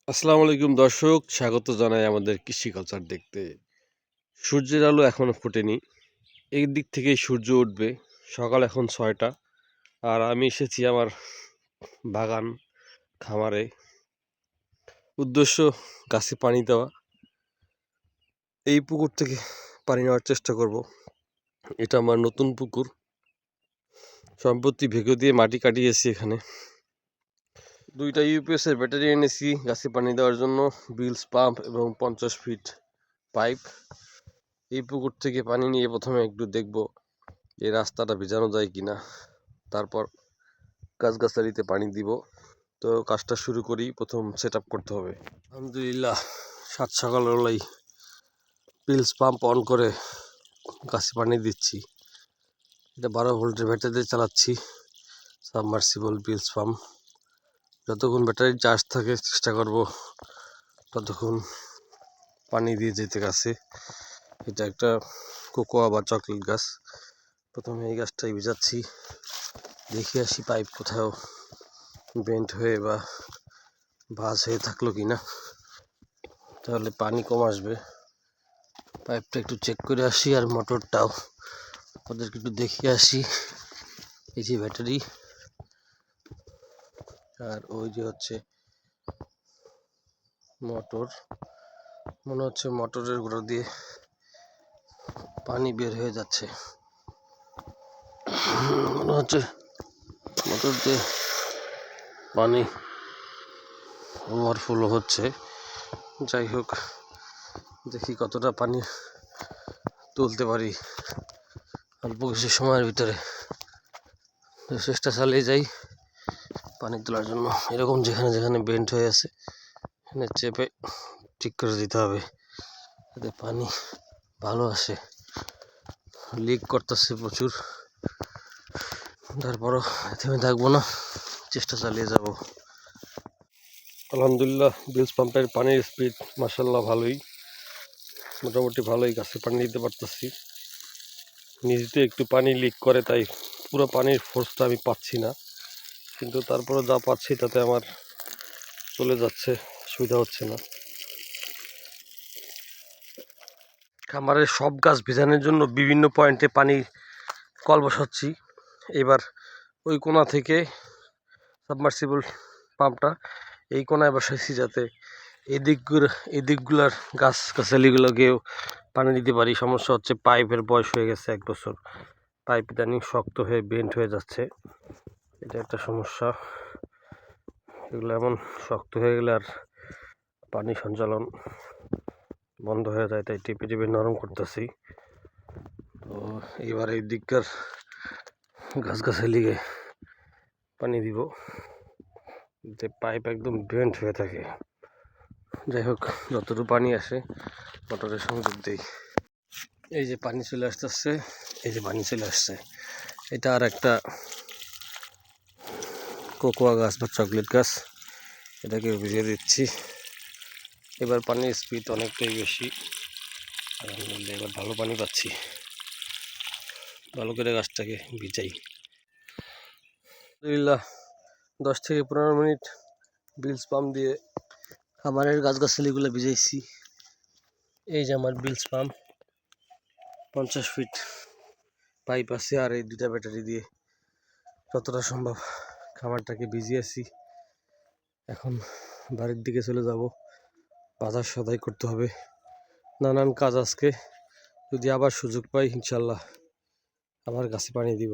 আসসালামু আলাইকুম দর্শক, স্বাগত জানাই আমাদের কৃষি কালচার দেখতে। সূর্যের আলো এখনো ফোটেনি, এই দিক থেকেই সূর্য উঠবে। সকাল এখন 6টা, আর আমি এসেছি আমার বাগান খামারে। উদ্দেশ্য গাছে পানি দেওয়া। এই পুকুর থেকে পানি নেওয়ার চেষ্টা করব। এটা আমার নতুন পুকুর, সম্প্রতি ভেগো দিয়ে মাটি কাটিয়েছি। এখানে 2টা ইউপিএস এর ব্যাটারি এনেছি গাছে পানি দেওয়ার জন্য, বিলস পাম্প এবং 50 ফিট পাইপ। এই পুকুর থেকে পানি নিয়ে প্রথমে একটু দেখব এই রাস্তাটা ভিজানো যায় কিনা, তারপর গাছগাছালিতে পানি দিব। তো কাজটা শুরু করি, প্রথম সেট আপ করতে হবে। আলহামদুলিল্লাহ, সাত সকালবেলাই পিলস পাম্প অন করে গাছে পানি দিচ্ছি। এটা 12 ভোল্টের ব্যাটারি চালাচ্ছি, সাবমার্সিবল পিলস পাম্প। যতক্ষণ ব্যাটারি চার্জ থাকে চেষ্টা করব ততক্ষণ পানি দিয়ে যেতে গাছে। এটা একটা কোকোয়া বা চকলেট গাছ। প্রথমে এই গাছটাই ভিজাচ্ছি, দেখে আসি পাইপ কোথাও বেন্ট হয়ে বা ভাঁজ হয়ে থাকলো কিনা, তাহলে পানি কম আসবে। পাইপটা একটু চেক করে আসি, আর মোটরটাও ওদেরকে একটু দেখিয়ে আসি। এই যে ব্যাটারি, আর ওই যে হচ্ছে মোটর। মনে হচ্ছে মোটরের গোড়া দিয়ে পানি বের হয়ে যাচ্ছে, মনে হচ্ছে মোটর দিয়ে পানি ওভারফ্লো হচ্ছে। যাই হোক, দেখি কতটা পানি তুলতে পারি অল্প কিছু সময়ের ভিতরে। চেষ্টা চালিয়ে যাই পানি তোলার জন্য। এরকম যেখানে যেখানে বেন্ট হয়ে আছে এখানে চেপে ঠিক করে দিতে হবে যাতে পানি ভালো আসে। লিক করতেছে প্রচুর, তারপরও থেমে থাকবো না, চেষ্টা চালিয়ে যাব। আলহামদুলিল্লাহ, বিলস পাম্পের পানির স্পিড মাশাআল্লাহ ভালোই, মোটামুটি ভালোই গাছে পানি দিতে পারতেছি। নিজেতে একটু পানি লিক করে, তাই পুরো পানির ফোর্সটা আমি পাচ্ছি না, কিন্তু তারপরে যা পাচ্ছি তাতে আমার চলে যাচ্ছে, অসুবিধা হচ্ছে না। খামারের সব গাছ ভেজানোর জন্য বিভিন্ন পয়েন্টে পানি কল বসাচ্ছি। এবার ওই কোণা থেকে সাবমার্সিবল পাম্পটা এই কোণায় বসাইছি, যাতে এই দিকগুলার গাছগাছালিগুলোকেও পানি দিতে পারি। সমস্যা হচ্ছে পাইপের বয়স হয়ে গেছে 1 বছর, পাইপ ইদানিং শক্ত হয়ে বেন্ট হয়ে যাচ্ছে, এটা একটা সমস্যা। এগুলো এমন শক্ত হয়ে গেলে আর পানি সঞ্চালন বন্ধ হয়ে যায়, তাই টিপে টিপে নরম করতেছি। তো এবার এই দিককার গাছগাছালিকে পানি দিব, যে পাইপ একদম বেন্ট হয়ে থাকে। যাই হোক, যতটুকু পানি আসে মোটরের সংযোগ দিই। এই যে পানি চলে আসতেছে, এই যে পানি চলে আসছে। এটা আর একটা কোকোয়া গাছ বা চকলেট গাছ, এটাকে ভিজিয়ে দিচ্ছি। এবার পানির স্পিড অনেকটাই বেশি, আলহামদুলিল্লাহ এবার ভালো পানি পাচ্ছি। ভালো করে গাছটাকে ভিজাই। আলহামদুলিল্লাহ, 10 থেকে 15 মিনিট বিলস পাম্প দিয়ে খামারের গাছগাছালিগুলো ভিজাইছি। এই যে আমার বিলস পাম্প, 50 ফিট পাইপ আছে, আর এই 2টা ব্যাটারি দিয়ে যতটা সম্ভব খামারটাকে ভিজিয়েছি। এখন বাড়ির দিকে চলে যাব, বাজার সদাই করতে হবে, নানান কাজ আজকে। যদি আবার সুযোগ পাই ইনশাল্লাহ আবার গাছে পানি দিব।